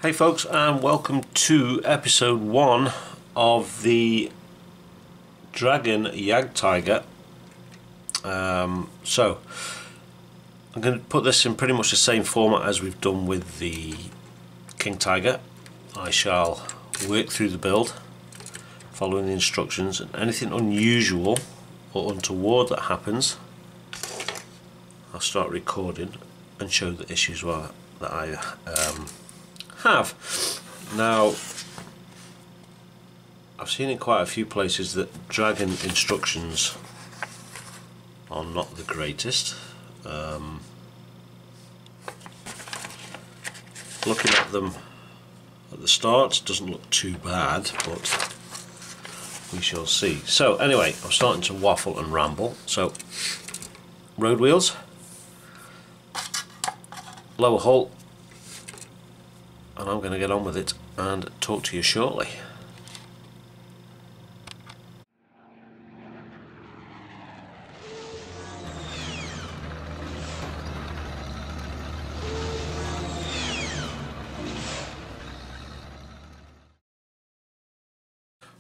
Hey folks, and welcome to episode 1 of the Dragon Jagdtiger. So I'm going to put this in pretty much the same format as we've done with the King Tiger. I shall work through the build following the instructions, and anything unusual or untoward that happens I'll start recording and show the issues that I have. Now, I've seen in quite a few places that Dragon instructions are not the greatest. Looking at them at the start doesn't look too bad, but we shall see. So anyway, I'm starting to waffle and ramble. So road wheels, lower hull, and I'm going to get on with it and talk to you shortly.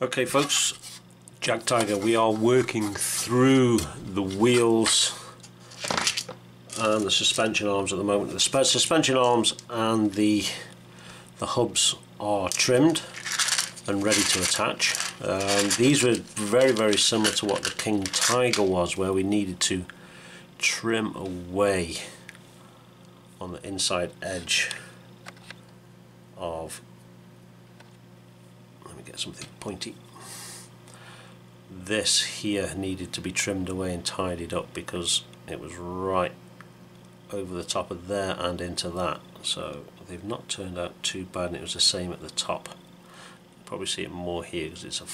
Okay folks, Jagdtiger, we are working through the wheels and the suspension arms at the moment. The suspension arms and the hubs are trimmed and ready to attach. These were very similar to what the King Tiger was, where we needed to trim away on the inside edge of, let me get something pointy. This here needed to be trimmed away and tidied up because it was right over the top of there and into that. So they've not turned out too bad, and it was the same at the top. You'll probably see it more here because it's a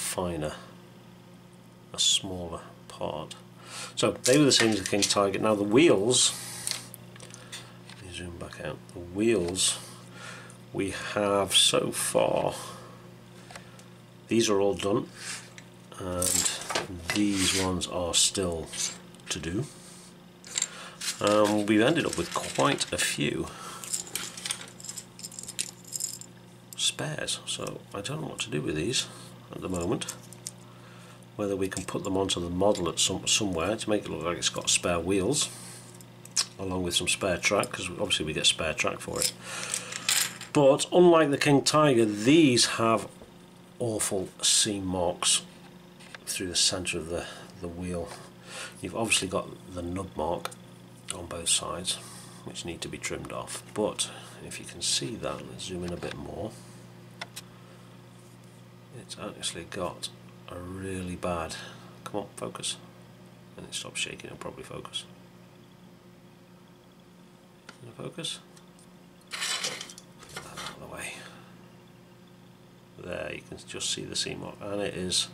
smaller part. So they were the same as the King Tiger. Now the wheels, let me zoom back out. The wheels we have so far, these are all done, and these ones are still to do. We've ended up with quite a few spares, so I don't know what to do with these at the moment. Whether we can put them onto the model at somewhere to make it look like it's got spare wheels along with some spare track, because obviously we get spare track for it. But unlike the King Tiger, these have awful seam marks through the centre of the wheel. You've obviously got the nub mark on both sides, which need to be trimmed off, but if you can see that, let's zoom in a bit more, it's actually got a really bad, come on, focus, and it stops shaking, it'll probably focus. Can it focus? Get that out of the way. There, you can just see the seam mark, and it is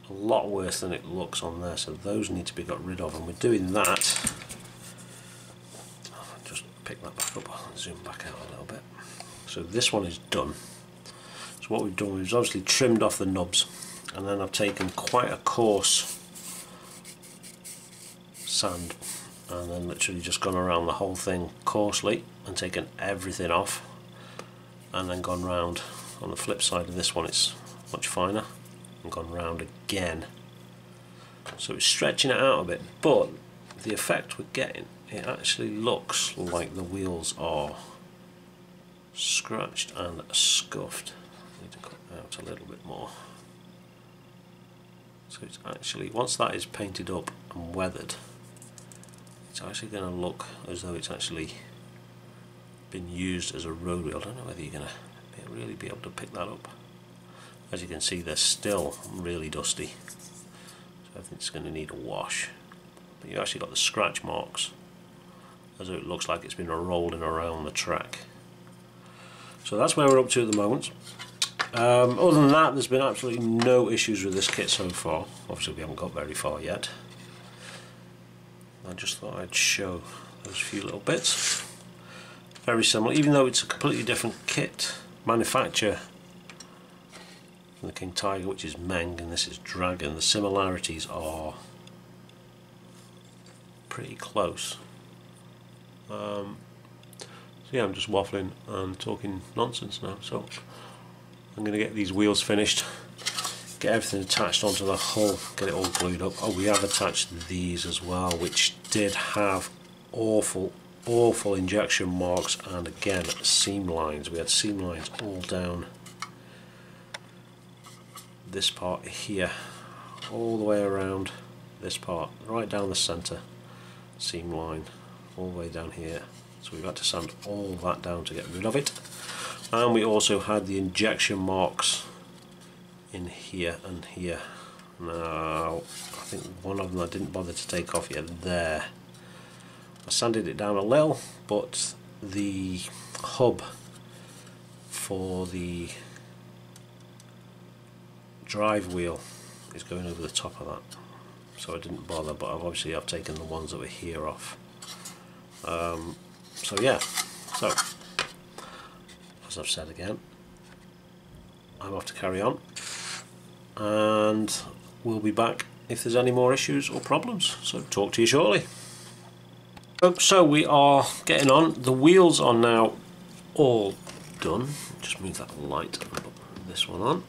a lot worse than it looks on there, so those need to be got rid of, and we're doing that. Just pick that back up and zoom back out a little bit. So this one is done. So what we've done, we've obviously trimmed off the nubs, and then I've taken quite a coarse sand and then literally just gone around the whole thing coarsely and taken everything off, and then gone round. On the flip side of this one it's much finer, and gone round again, so it's stretching it out a bit, but the effect we're getting, it actually looks like the wheels are scratched and scuffed. I need to cut out a little bit more. So it's actually, once that is painted up and weathered, it's actually going to look as though it's actually been used as a road wheel. I don't know whether you're going to really be able to pick that up. As you can see, they're still really dusty, so I think it's going to need a wash. But you've actually got the scratch marks, as though it looks like it's been rolling around the track. So that's where we're up to at the moment. Other than that, there's been absolutely no issues with this kit so far. Obviously we haven't got very far yet. I just thought I'd show those few little bits. Very similar, even though it's a completely different kit manufacturer from the King Tiger, which is Meng, and this is Dragon. The similarities are pretty close. So yeah, I'm just waffling and talking nonsense now. So I'm going to get these wheels finished, get everything attached onto the hull, get it all glued up. Oh, we have attached these as well, which did have awful injection marks, and again seam lines. We had seam lines all down this part here, all the way around this part, right down the center, seam line all the way down here. So we've had to sand all that down to get rid of it. And we also had the injection marks in here and here. Now I think one of them I didn't bother to take off yet. There, I sanded it down a little, but the hub for the drive wheel is going over the top of that, so I didn't bother, but I've taken the ones that were here off. So yeah, so as I've said again, I'm off to carry on, and we'll be back if there's any more issues or problems. So talk to you shortly. So we are getting on. The wheels are now all done. Just move that light and put this one on.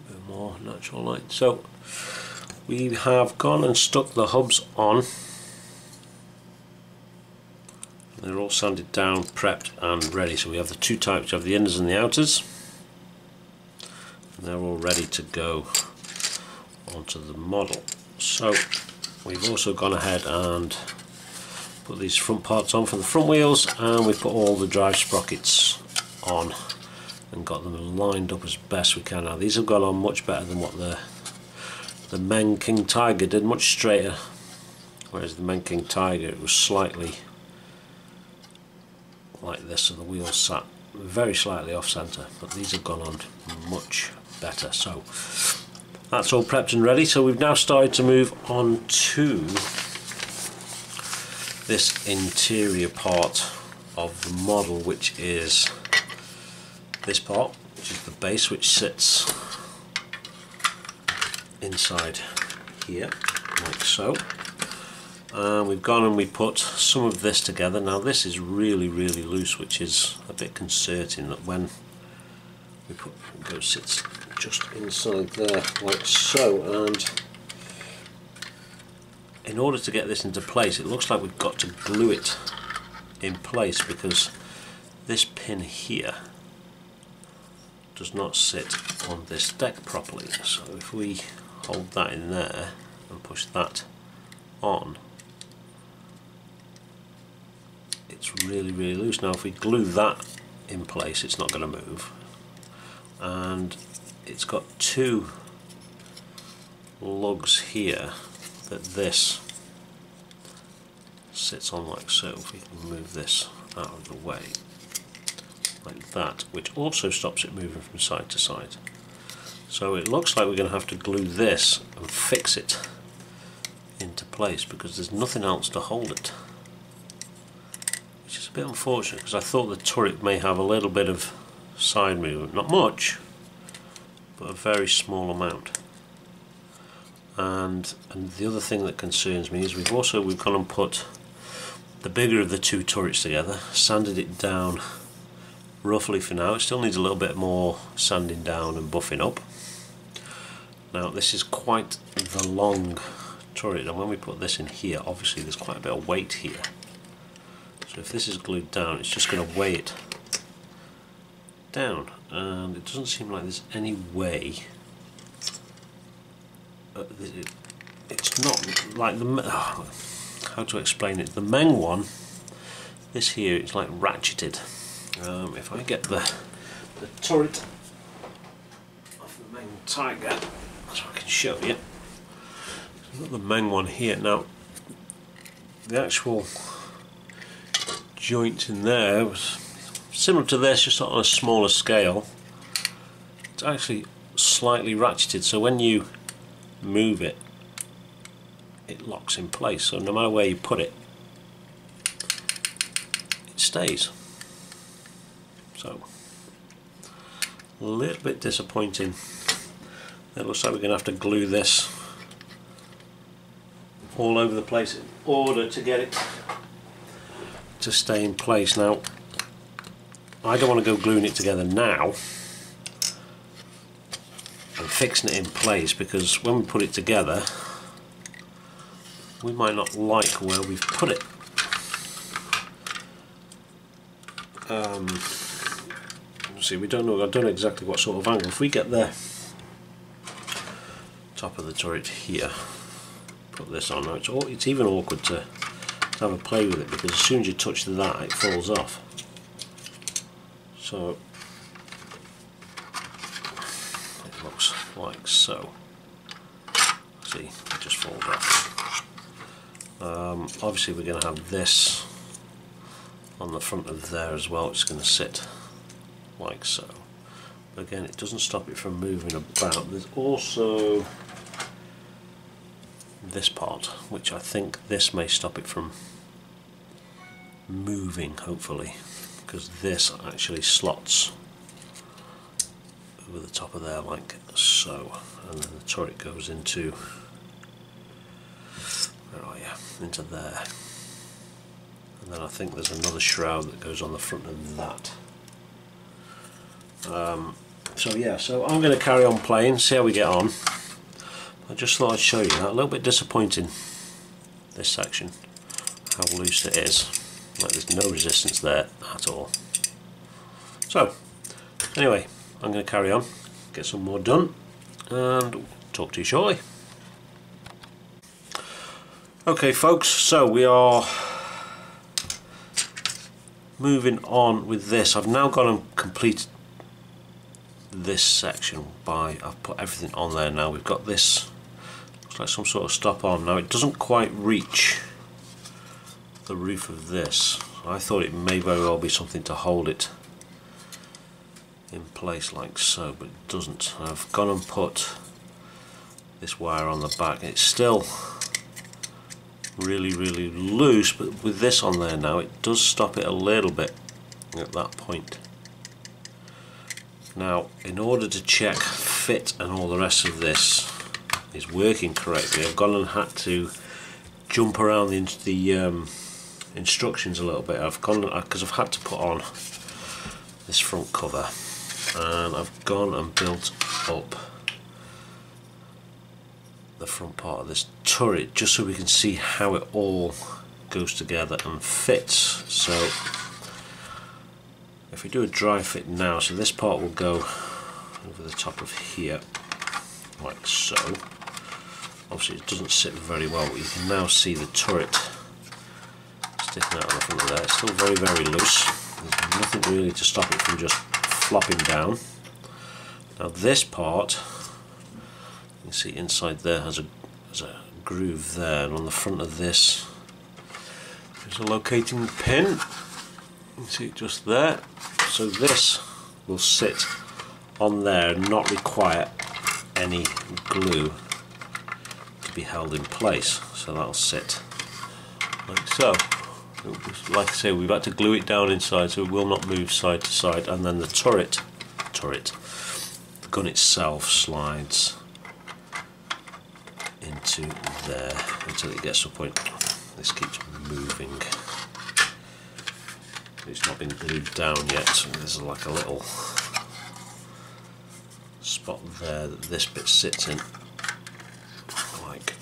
A bit more natural light. So we have gone and stuck the hubs on. They're all sanded down, prepped and ready. So we have the two types, you have the inners and the outers. And they're all ready to go onto the model. So we've also gone ahead and put these front parts on for the front wheels, and we put all the drive sprockets on and got them lined up as best we can. Now these have gone on much better than what the Men King Tiger did, much straighter, whereas the Men King Tiger, it was slightly like this, so the wheels sat very slightly off centre, but these have gone on much better. So that's all prepped and ready. So we've now started to move on to this interior part of the model, which is this part, which is the base, which sits inside here like so. We've gone and we put some of this together. Now this is really loose, which is a bit concerning, that when we put it sits just inside there like so, and in order to get this into place it looks like we've got to glue it in place, because this pin here does not sit on this deck properly. So if we hold that in there and push that on, it's really loose. Now if we glue that in place, it's not going to move, and it's got two lugs here that this sits on like so. If we can move this out of the way like that, which also stops it moving from side to side. So it looks like we're going to have to glue this and fix it into place, because there's nothing else to hold it, which is a bit unfortunate, because I thought the turret may have a little bit of side movement, not much, but a very small amount. And the other thing that concerns me is we've gone and put the bigger of the two turrets together, sanded it down roughly for now. It still needs a little bit more sanding down and buffing up. Now this is quite the long turret, and when we put this in here, obviously there's quite a bit of weight here. So if this is glued down, it's just going to weigh it down, and it doesn't seem like there's any way. It's not like how to explain it. The Meng one, this here, it's like ratcheted. If I get the turret of the Meng Tiger, so I can show you. I've got the Meng one here. Now the actual joint in there was similar to this, just on a smaller scale. It's actually slightly ratcheted, so when you move it, it locks in place, so no matter where you put it, it stays. So a little bit disappointing. It looks like we're going to have to glue this all over the place in order to get it to stay in place. Now I don't want to go gluing it together now and fixing it in place, because when we put it together we might not like where we've put it. See, I don't know exactly what sort of angle. If we get the top of the turret here, put this on now, it's even awkward to have a play with it, because as soon as you touch that it falls off. So it looks like so. See, it just falls off. Obviously we're going to have this on the front of there as well. It's going to sit like so. But again, it doesn't stop it from moving about. There's also this part, which I think this may stop it from moving, hopefully, because this actually slots over the top of there like so, and then the turret goes into, where are you, into there, and then I think there's another shroud that goes on the front of that. So yeah, so I'm going to carry on playing, see how we get on. I just thought I'd show you that. A little bit disappointing, this section, how loose it is. Like, there's no resistance there at all. So anyway, I'm going to carry on, get some more done, and talk to you shortly. Okay folks, so we are moving on with this. I've now gone and completed this section I've put everything on there now. We've got this, looks like some sort of stop arm. Now it doesn't quite reach the roof of this. I thought it may very well be something to hold it in place like so, but it doesn't. I've gone and put this wire on the back. It's still really loose, but with this on there now it does stop it a little bit at that point. Now, in order to check fit and all the rest of this is working correctly, I've gone and had to jump around the instructions a little bit. I've gone, because I've had to put on this front cover, and I've gone and built up the front part of this turret just so we can see how it all goes together and fits. So if we do a dry fit now, so this part will go over the top of here like so. Obviously it doesn't sit very well, but you can now see the turret sticking out of the front of there. It's still very loose. There's nothing really to stop it from just flopping down. Now this part, you can see inside there has a groove there, and on the front of this there's a locating pin. You can see it just there. So this will sit on there and not require any glue to be held in place. So that'll sit like so. Like I say, we've had to glue it down inside so it will not move side to side, and then the turret, the gun itself slides into there until it gets to a point. This keeps moving. It's not been glued down yet, so there's like a little spot there that this bit sits in, like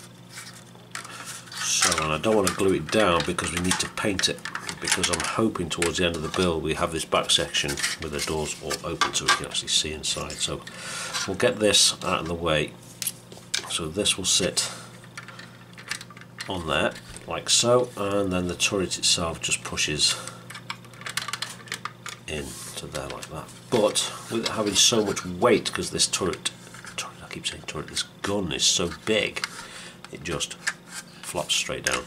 so. And I don't want to glue it down because we need to paint it, because I'm hoping towards the end of the build we have this back section with the doors all open so we can actually see inside. So we'll get this out of the way. So this will sit on there like so, and then the turret itself just pushes into there like that. But with it having so much weight, because this turret, I keep saying turret, this gun is so big, it just flops straight down,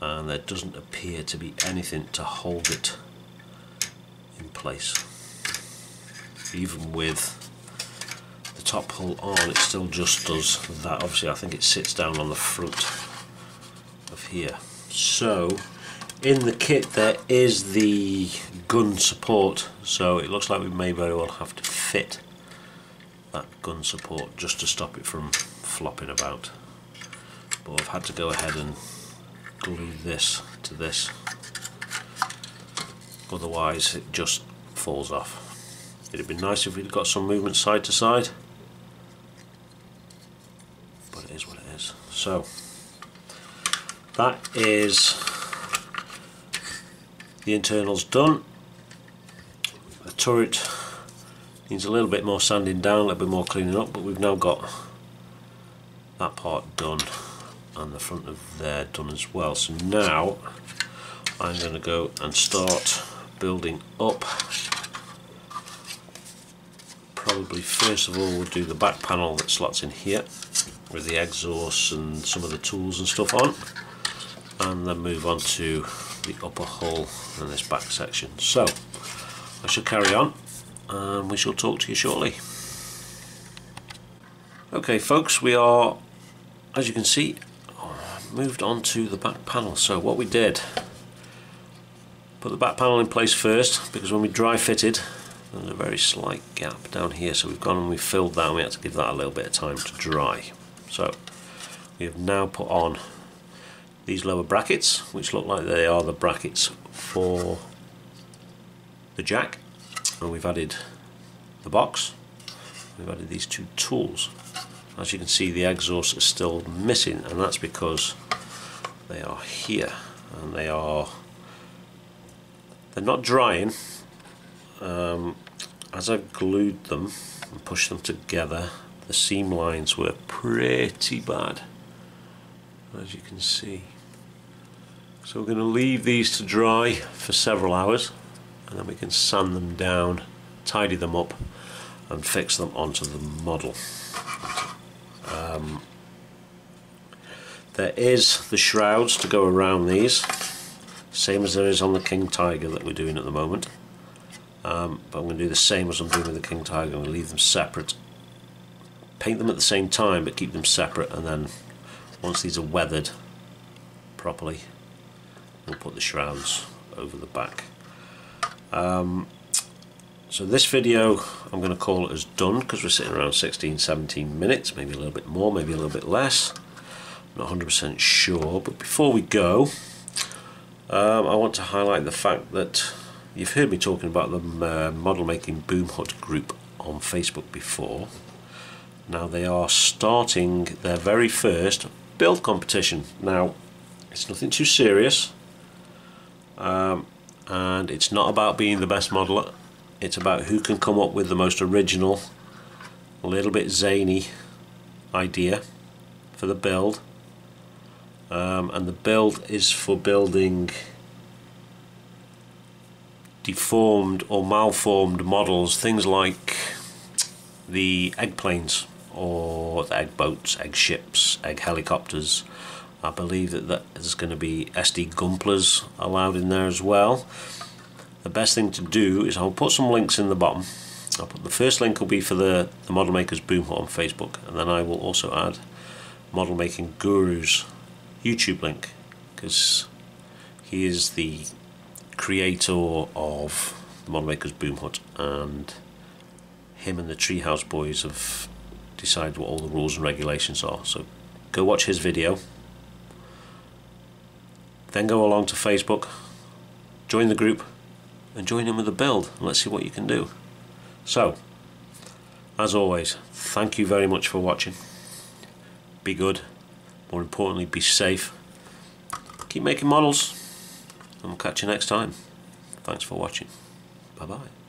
and there doesn't appear to be anything to hold it in place. Even with the top hull on, it still just does that. Obviously I think it sits down on the front of here. So in the kit there is the gun support, so it looks like we may very well have to fit that gun support just to stop it from flopping about. But I've had to go ahead and glue this to this otherwise it just falls off. It'd be nice if we'd got some movement side to side, but it is what it is. So that is the internals done. The turret needs a little bit more sanding down, a little bit more cleaning up, but we've now got that part done and the front of there done as well. So now I'm going to go and start building up. Probably first of all we'll do the back panel that slots in here with the exhaust and some of the tools and stuff on, and then move on to the upper hull and this back section. So I shall carry on and we shall talk to you shortly. Okay folks, we are, as you can see, moved on to the back panel. So what we did, put the back panel in place first, because when we dry fitted there's a very slight gap down here, so we've gone and we've filled that and we had to give that a little bit of time to dry. So we have now put on these lower brackets, which look like they are the brackets for the jack, and we've added the box, we've added these two tools. As you can see, the exhaust is still missing, and that's because they are here and they're not drying. As I've glued them and pushed them together, the seam lines were pretty bad, as you can see. So we're going to leave these to dry for several hours, and then we can sand them down, tidy them up and fix them onto the model. There is the shrouds to go around these, same as there is on the King Tiger that we're doing at the moment. But I'm going to do the same as I'm doing with the King Tiger. I'm going to leave them separate, paint them at the same time but keep them separate, and then once these are weathered properly we'll put the shrouds over the back. So this video I'm going to call it as done, because we're sitting around 16-17 minutes, maybe a little bit more, maybe a little bit less, I'm not 100% sure. But before we go, I want to highlight the fact that you've heard me talking about the Model Making Boomhut group on Facebook before. Now they are starting their very first build competition. Now it's nothing too serious, and it's not about being the best modeler. It's about who can come up with the most original, a little bit zany idea for the build. And the build is for building deformed or malformed models, things like the egg planes or the egg boats, egg ships, egg helicopters. I believe that there's going to be SD Gumplers allowed in there as well. The best thing to do is I'll put some links in the bottom. The first link will be for the ModelMakers Boomhut on Facebook, and then I will also add Model Making Guru's YouTube link, because he is the creator of the ModelMakers Boomhut, and him and the Treehouse Boys have decided what all the rules and regulations are. So go watch his video, then go along to Facebook, join the group and join in with the build, and let's see what you can do. So as always, thank you very much for watching. Be good, more importantly be safe, keep making models, and we'll catch you next time. Thanks for watching. Bye bye.